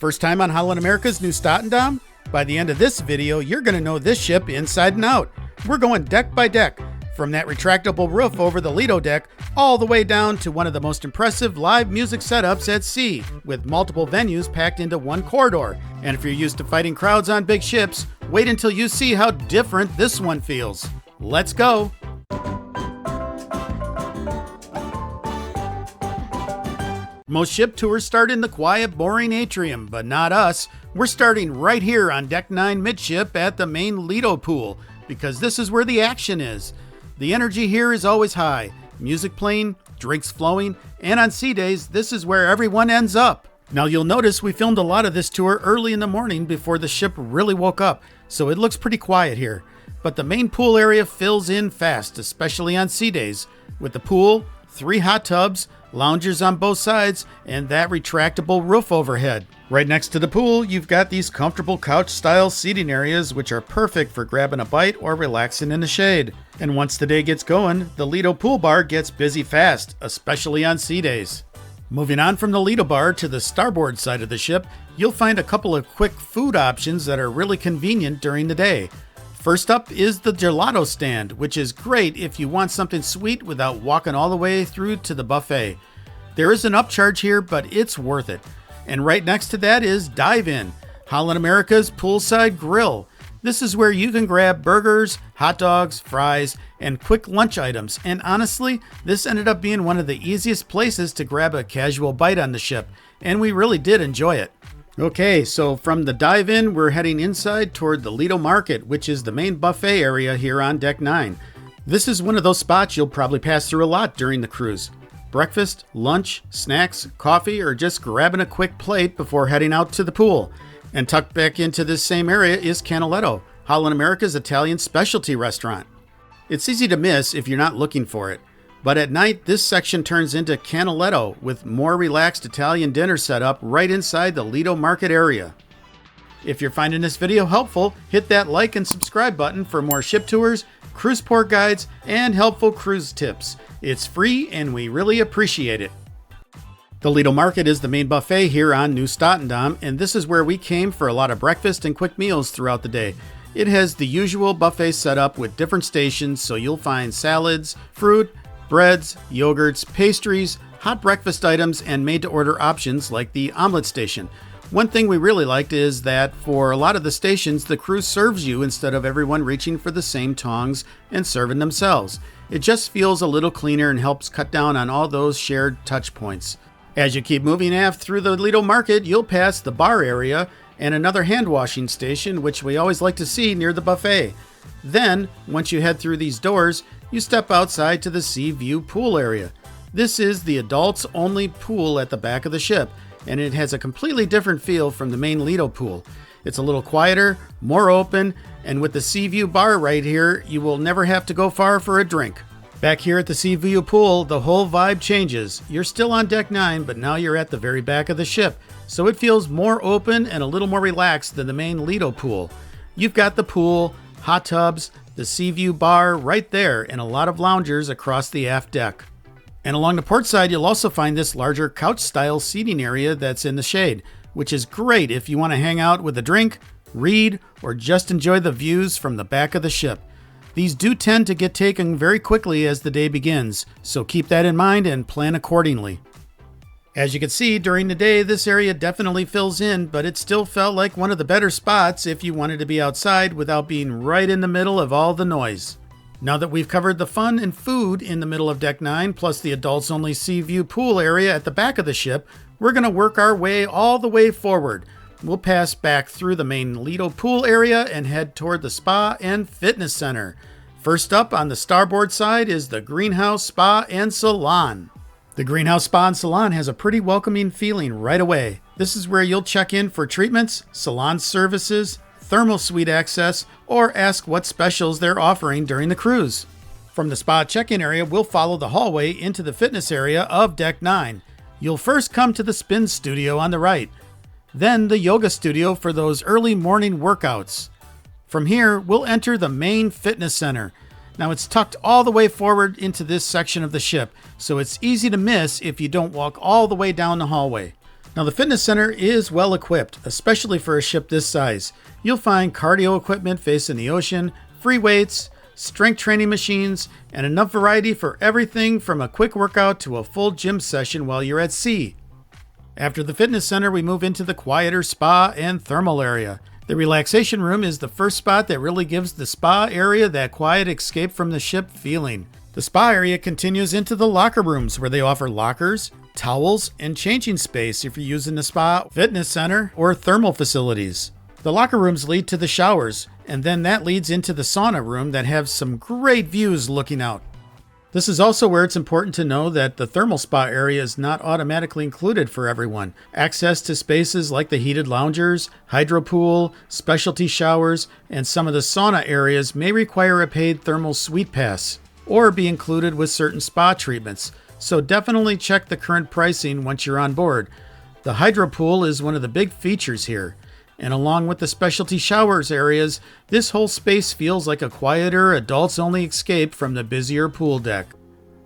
First time on Holland America's Nieuw Statendam? By the end of this video, you're going to know this ship inside and out. We're going deck by deck, from that retractable roof over the Lido deck, all the way down to one of the most impressive live music setups at sea, with multiple venues packed into one corridor. And if you're used to fighting crowds on big ships, wait until you see how different this one feels. Let's go! Most ship tours start in the quiet, boring atrium, but not us. We're starting right here on Deck 9 midship at the main Lido Pool, because this is where the action is. The energy here is always high, music playing, drinks flowing, and on sea days, this is where everyone ends up. Now you'll notice we filmed a lot of this tour early in the morning before the ship really woke up, so it looks pretty quiet here. But the main pool area fills in fast, especially on sea days, with the pool, 3 hot tubs, loungers on both sides, and that retractable roof overhead. Right next to the pool, you've got these comfortable couch-style seating areas which are perfect for grabbing a bite or relaxing in the shade. And once the day gets going, the Lido Pool Bar gets busy fast, especially on sea days. Moving on from the Lido Bar to the starboard side of the ship, you'll find a couple of quick food options that are really convenient during the day. First up is the gelato stand, which is great if you want something sweet without walking all the way through to the buffet. There is an upcharge here, but it's worth it. And right next to that is Dive In, Holland America's poolside grill. This is where you can grab burgers, hot dogs, fries, and quick lunch items. And honestly, this ended up being one of the easiest places to grab a casual bite on the ship, and we really did enjoy it. Okay, so from the Dive In, we're heading inside toward the Lido Market, which is the main buffet area here on Deck 9. This is one of those spots you'll probably pass through a lot during the cruise. Breakfast, lunch, snacks, coffee, or just grabbing a quick plate before heading out to the pool. And tucked back into this same area is Canaletto, Holland America's Italian specialty restaurant. It's easy to miss if you're not looking for it. But at night, this section turns into Canaletto with more relaxed Italian dinner set up right inside the Lido Market area. If you're finding this video helpful, hit that like and subscribe button for more ship tours, cruise port guides, and helpful cruise tips. It's free and we really appreciate it. The Lido Market is the main buffet here on Nieuw Statendam, and this is where we came for a lot of breakfast and quick meals throughout the day. It has the usual buffet setup with different stations, so you'll find salads, fruit, breads, yogurts, pastries, hot breakfast items, and made-to-order options like the omelet station. One thing we really liked is that for a lot of the stations, the crew serves you instead of everyone reaching for the same tongs and serving themselves. It just feels a little cleaner and helps cut down on all those shared touch points. As you keep moving aft through the Lido Market, you'll pass the bar area and another hand washing station, which we always like to see near the buffet. Then, once you head through these doors, you step outside to the Seaview pool area. This is the adults-only pool at the back of the ship, and it has a completely different feel from the main Lido pool. It's a little quieter, more open, and with the Seaview bar right here, you will never have to go far for a drink. Back here at the Seaview pool, the whole vibe changes. You're still on Deck 9, but now you're at the very back of the ship, so it feels more open and a little more relaxed than the main Lido pool. You've got the pool, hot tubs, the Seaview bar right there, and a lot of loungers across the aft deck. And along the port side, you'll also find this larger couch-style seating area that's in the shade, which is great if you want to hang out with a drink, read, or just enjoy the views from the back of the ship. These do tend to get taken very quickly as the day begins, so keep that in mind and plan accordingly. As you can see, during the day, this area definitely fills in, but it still felt like one of the better spots if you wanted to be outside without being right in the middle of all the noise. Now that we've covered the fun and food in the middle of Deck 9, plus the adults-only Seaview pool area at the back of the ship, we're going to work our way all the way forward. We'll pass back through the main Lido pool area and head toward the spa and fitness center. First up on the starboard side is the Greenhouse Spa and Salon. The Greenhouse Spa and Salon has a pretty welcoming feeling right away. This is where you'll check in for treatments, salon services, thermal suite access, or ask what specials they're offering during the cruise. From the spa check-in area, we'll follow the hallway into the fitness area of Deck 9. You'll first come to the spin studio on the right, then the yoga studio for those early morning workouts. From here, we'll enter the main fitness center. Now it's tucked all the way forward into this section of the ship, so it's easy to miss if you don't walk all the way down the hallway. Now the fitness center is well equipped, especially for a ship this size. You'll find cardio equipment facing the ocean, free weights, strength training machines, and enough variety for everything from a quick workout to a full gym session while you're at sea. After the fitness center, we move into the quieter spa and thermal area. The relaxation room is the first spot that really gives the spa area that quiet escape from the ship feeling. The spa area continues into the locker rooms where they offer lockers, towels, and changing space if you're using the spa, fitness center, or thermal facilities. The locker rooms lead to the showers, and then that leads into the sauna room that have some great views looking out. This is also where it's important to know that the thermal spa area is not automatically included for everyone. Access to spaces like the heated loungers, hydro pool, specialty showers, and some of the sauna areas may require a paid thermal suite pass or be included with certain spa treatments. So definitely check the current pricing once you're on board. The hydro pool is one of the big features here. And along with the specialty showers areas, this whole space feels like a quieter, adults-only escape from the busier pool deck.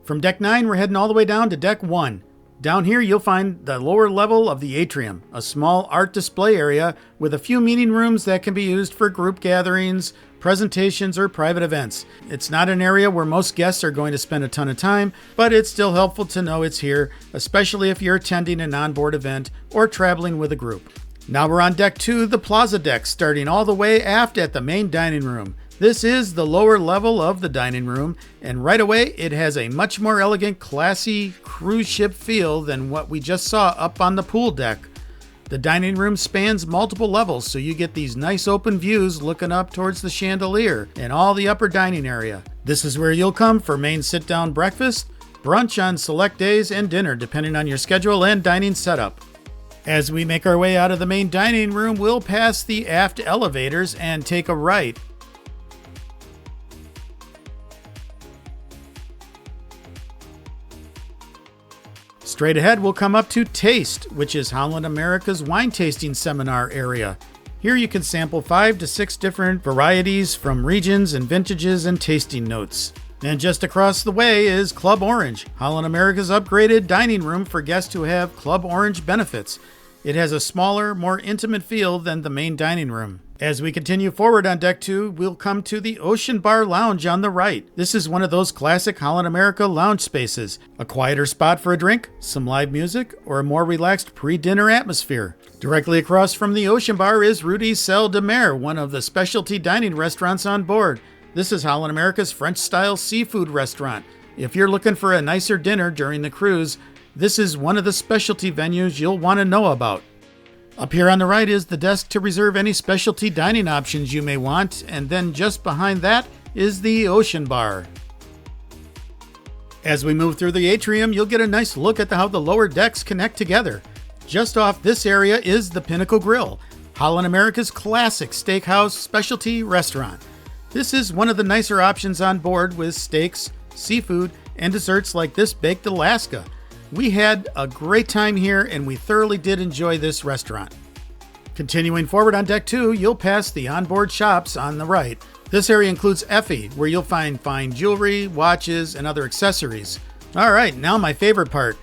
From Deck 9, we're heading all the way down to Deck 1. Down here, you'll find the lower level of the atrium, a small art display area with a few meeting rooms that can be used for group gatherings, presentations, or private events. It's not an area where most guests are going to spend a ton of time, but it's still helpful to know it's here, especially if you're attending an onboard event or traveling with a group. Now we're on Deck 2, the Plaza deck, starting all the way aft at the main dining room. This is the lower level of the dining room, and right away it has a much more elegant, classy cruise ship feel than what we just saw up on the pool deck. The dining room spans multiple levels, so you get these nice open views looking up towards the chandelier and all the upper dining area. This is where you'll come for main sit-down breakfast, brunch on select days, and dinner, depending on your schedule and dining setup. As we make our way out of the main dining room, we'll pass the aft elevators and take a right. Straight ahead, we'll come up to Taste, which is Holland America's wine tasting seminar area. Here you can sample 5 to 6 different varieties from regions and vintages and tasting notes. And just across the way is Club Orange, Holland America's upgraded dining room for guests who have Club Orange benefits. It has a smaller, more intimate feel than the main dining room. As we continue forward on Deck 2, we'll come to the Ocean Bar Lounge on the right. This is one of those classic Holland America lounge spaces. A quieter spot for a drink, some live music, or a more relaxed pre-dinner atmosphere. Directly across from the Ocean Bar is Rudi's Celle de Mer, one of the specialty dining restaurants on board. This is Holland America's French-style seafood restaurant. If you're looking for a nicer dinner during the cruise, this is one of the specialty venues you'll want to know about. Up here on the right is the desk to reserve any specialty dining options you may want, and then just behind that is the Ocean Bar. As we move through the atrium, you'll get a nice look at how the lower decks connect together. Just off this area is the Pinnacle Grill, Holland America's classic steakhouse specialty restaurant. This is one of the nicer options on board with steaks, seafood, and desserts like this baked Alaska. We had a great time here and we thoroughly did enjoy this restaurant. Continuing forward on Deck 2, you'll pass the onboard shops on the right. This area includes Effie, where you'll find fine jewelry, watches, and other accessories. Alright, now my favorite part.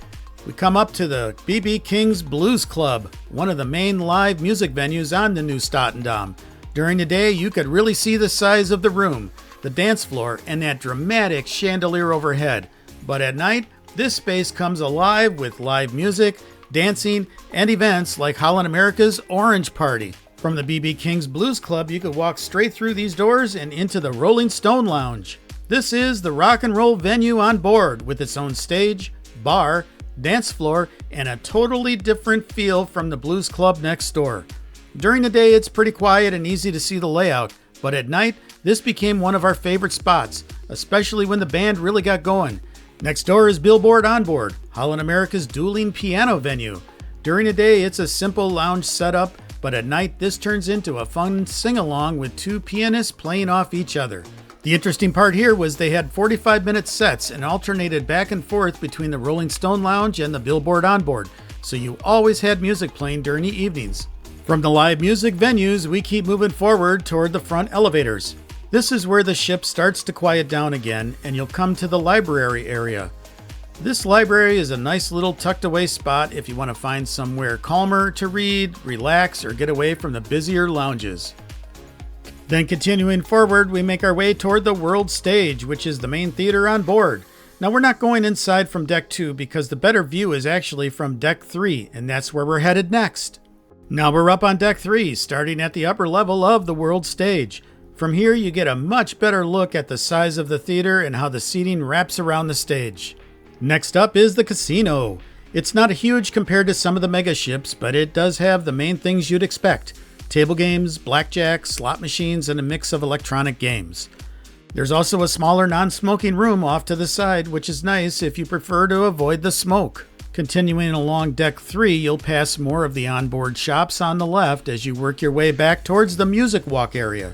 We come up to the B.B. King's Blues Club, one of the main live music venues on the Nieuw Statendam. During the day, you could really see the size of the room, the dance floor, and that dramatic chandelier overhead. But at night, this space comes alive with live music, dancing, and events like Holland America's Orange Party. From the B.B. King's Blues Club, you could walk straight through these doors and into the RollingStone Lounge. This is the rock and roll venue on board with its own stage, bar, dance floor, and a totally different feel from the blues club next door. During the day, it's pretty quiet and easy to see the layout, but at night, this became one of our favorite spots, especially when the band really got going. Next door is Billboard Onboard, Holland America's dueling piano venue. During the day, it's a simple lounge setup, but at night, this turns into a fun sing-along with 2 pianists playing off each other. The interesting part here was they had 45-minute sets and alternated back and forth between the RollingStone Lounge and the Billboard Onboard, so you always had music playing during the evenings. From the live music venues, we keep moving forward toward the front elevators. This is where the ship starts to quiet down again, and you'll come to the library area. This library is a nice little tucked away spot if you want to find somewhere calmer to read, relax, or get away from the busier lounges. Then continuing forward, we make our way toward the World Stage, which is the main theater on board. Now we're not going inside from Deck 2 because the better view is actually from Deck 3, and that's where we're headed next. Now we're up on Deck 3, starting at the upper level of the World Stage. From here you get a much better look at the size of the theater and how the seating wraps around the stage. Next up is the casino. It's not huge compared to some of the mega ships, but it does have the main things you'd expect. Table games, blackjack, slot machines, and a mix of electronic games. There's also a smaller non-smoking room off to the side, which is nice if you prefer to avoid the smoke. Continuing along Deck 3, you'll pass more of the onboard shops on the left as you work your way back towards the music walk area.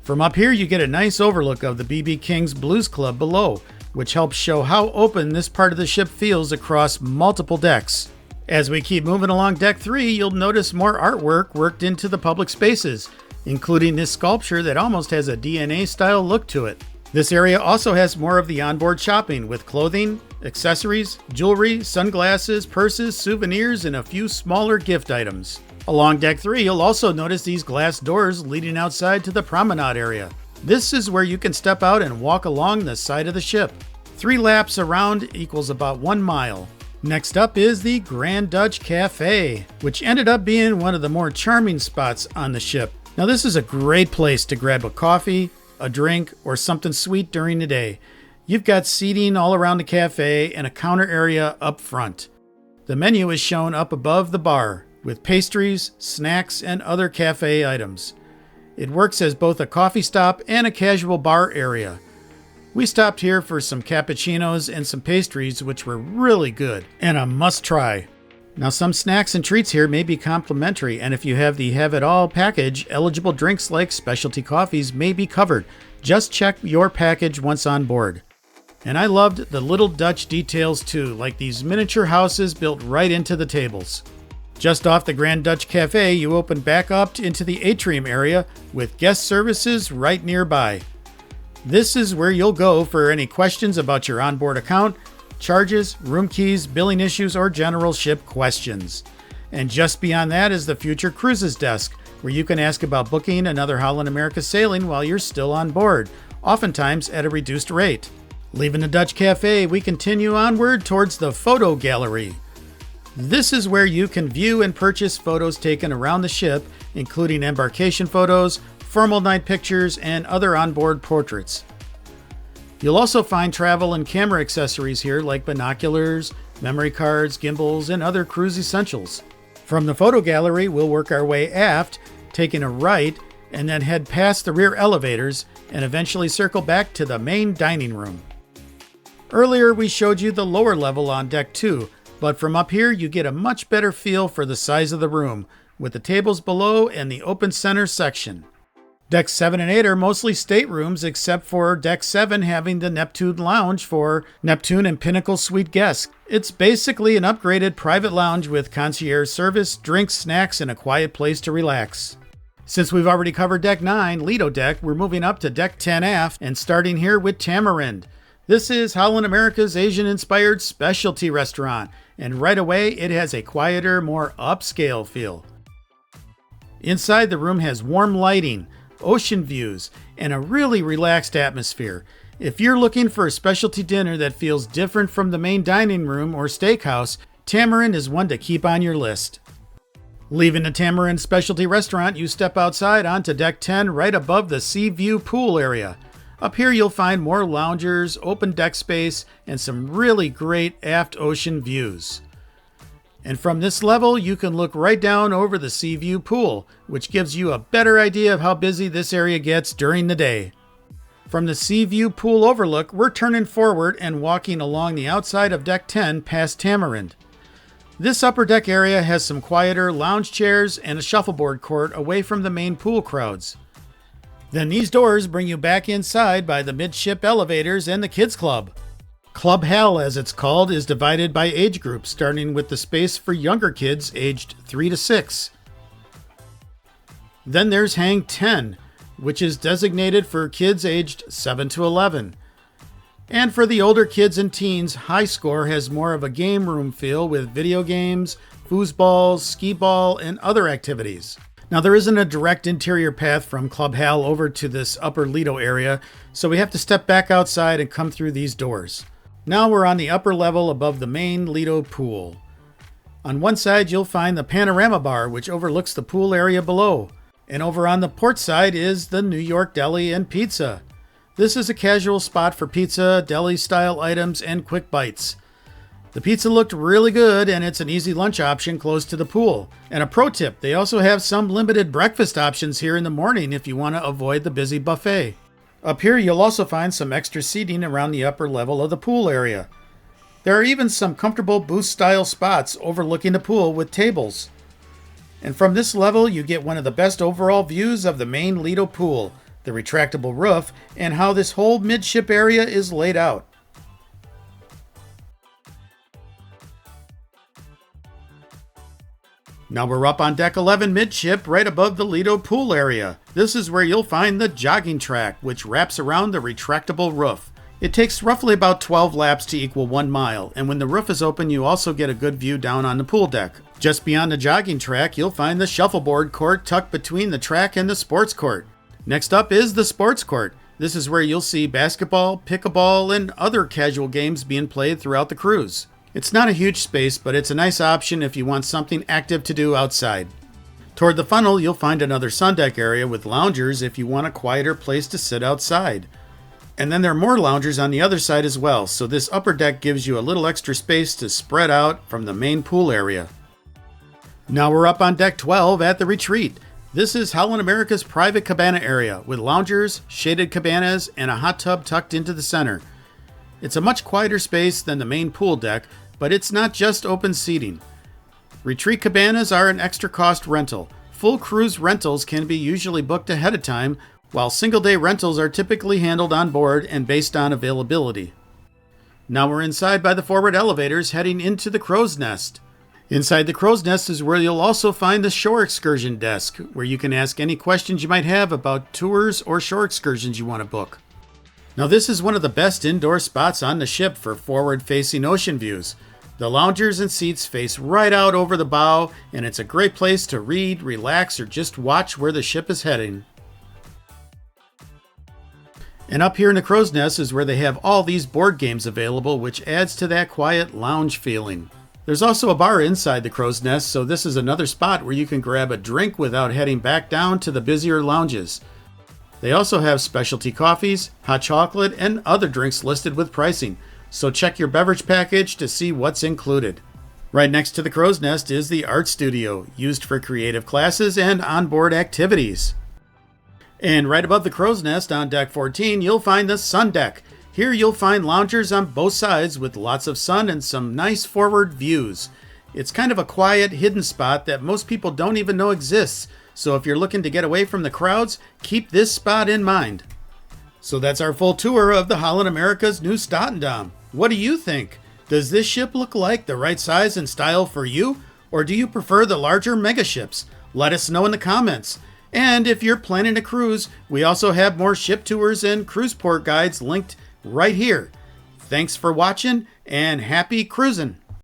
From up here, you get a nice overlook of the B.B. King's Blues Club below, which helps show how open this part of the ship feels across multiple decks. As we keep moving along Deck 3, you'll notice more artwork worked into the public spaces, including this sculpture that almost has a DNA-style look to it. This area also has more of the onboard shopping with clothing, accessories, jewelry, sunglasses, purses, souvenirs, and a few smaller gift items. Along Deck 3, you'll also notice these glass doors leading outside to the Promenade area. This is where you can step out and walk along the side of the ship. 3 laps around equals about 1 mile. Next up is the Grand Dutch Café, which ended up being one of the more charming spots on the ship. Now this is a great place to grab a coffee, a drink, or something sweet during the day. You've got seating all around the cafe and a counter area up front. The menu is shown up above the bar, with pastries, snacks, and other cafe items. It works as both a coffee stop and a casual bar area. We stopped here for some cappuccinos and some pastries, which were really good and a must-try. Now some snacks and treats here may be complimentary, and if you have the Have It All package, eligible drinks like specialty coffees may be covered. Just check your package once on board. And I loved the little Dutch details too, like these miniature houses built right into the tables. Just off the Grand Dutch Café, you open back up into the atrium area with guest services right nearby. This is where you'll go for any questions about your onboard account, charges, room keys, billing issues, or general ship questions. And just beyond that is the Future Cruises desk, where you can ask about booking another Holland America sailing while you're still on board, oftentimes at a reduced rate. Leaving the Dutch Café, we continue onward towards the photo gallery. This is where you can view and purchase photos taken around the ship, including embarkation photos, formal night pictures, and other onboard portraits. You'll also find travel and camera accessories here like binoculars, memory cards, gimbals, and other cruise essentials. From the photo gallery, we'll work our way aft, taking a right, and then head past the rear elevators and eventually circle back to the main dining room. Earlier, we showed you the lower level on Deck 2, but from up here, you get a much better feel for the size of the room, with the tables below and the open center section. Decks 7 and 8 are mostly staterooms, except for Deck 7 having the Neptune lounge for Neptune and Pinnacle suite guests. It's basically an upgraded private lounge with concierge service, drinks, snacks, and a quiet place to relax. Since we've already covered Deck 9, Lido Deck, we're moving up to Deck 10 aft and starting here with Tamarind. This is Holland America's Asian-inspired specialty restaurant, and right away it has a quieter, more upscale feel. Inside, the room has warm lighting, ocean views, and a really relaxed atmosphere. If you're looking for a specialty dinner that feels different from the main dining room or steakhouse, Tamarind is one to keep on your list. Leaving the Tamarind specialty restaurant, you step outside onto Deck 10 right above the Seaview pool area. Up here you'll find more loungers, open deck space, and some really great aft ocean views. And from this level, you can look right down over the Seaview pool, which gives you a better idea of how busy this area gets during the day. From the Seaview pool overlook, we're turning forward and walking along the outside of Deck 10 past Tamarind. This upper deck area has some quieter lounge chairs and a shuffleboard court away from the main pool crowds. Then these doors bring you back inside by the midship elevators and the kids club. Club Hell, as it's called, is divided by age groups, starting with the space for younger kids aged 3 to 6. Then there's Hang 10, which is designated for kids aged 7 to 11. And for the older kids and teens, High Score has more of a game room feel with video games, foosballs, skee ball, and other activities. Now, there isn't a direct interior path from Club Hal over to this upper Lido area, so we have to step back outside and come through these doors. Now we're on the upper level above the main Lido Pool. On one side, you'll find the Panorama bar, which overlooks the pool area below. And over on the port side is the New York Deli and Pizza. This is a casual spot for pizza, deli-style items, and quick bites. The pizza looked really good, and it's an easy lunch option close to the pool. And a pro tip, they also have some limited breakfast options here in the morning if you want to avoid the busy buffet. Up here, you'll also find some extra seating around the upper level of the pool area. There are even some comfortable booth-style spots overlooking the pool with tables. And from this level, you get one of the best overall views of the main Lido Pool, the retractable roof, and how this whole midship area is laid out. Now we're up on deck 11 midship, right above the Lido Pool area. This is where you'll find the jogging track, which wraps around the retractable roof. It takes roughly about 12 laps to equal 1 mile, and when the roof is open, you also get a good view down on the pool deck. Just beyond the jogging track, you'll find the shuffleboard court tucked between the track and the sports court. Next up is the sports court. This is where you'll see basketball, pickleball, and other casual games being played throughout the cruise. It's not a huge space, but it's a nice option if you want something active to do outside. Toward the funnel, you'll find another sundeck area with loungers if you want a quieter place to sit outside. And then there are more loungers on the other side as well, so this upper deck gives you a little extra space to spread out from the main pool area. Now we're up on deck 12 at the retreat. This is Holland America's private cabana area with loungers, shaded cabanas, and a hot tub tucked into the center. It's a much quieter space than the main pool deck, but it's not just open seating. Retreat cabanas are an extra cost rental. Full cruise rentals can be usually booked ahead of time, while single-day rentals are typically handled on board and based on availability. Now we're inside by the forward elevators heading into the crow's nest. Inside the crow's nest is where you'll also find the shore excursion desk, where you can ask any questions you might have about tours or shore excursions you want to book. Now this is one of the best indoor spots on the ship for forward-facing ocean views. The loungers and seats face right out over the bow, and it's a great place to read, relax, or just watch where the ship is heading. And up here in the crow's nest is where they have all these board games available, which adds to that quiet lounge feeling. There's also a bar inside the crow's nest, so this is another spot where you can grab a drink without heading back down to the busier lounges. They also have specialty coffees, hot chocolate, and other drinks listed with pricing, so check your beverage package to see what's included. Right next to the crow's nest is the art studio, used for creative classes and onboard activities. And right above the crow's nest on deck 14, you'll find the sun deck. Here you'll find loungers on both sides with lots of sun and some nice forward views. It's kind of a quiet, hidden spot that most people don't even know exists, so if you're looking to get away from the crowds, keep this spot in mind. So that's our full tour of the Holland America's Nieuw Statendam. What do you think? Does this ship look like the right size and style for you, or do you prefer the larger mega ships? Let us know in the comments. And if you're planning a cruise, we also have more ship tours and cruise port guides linked right here. Thanks for watching and happy cruising!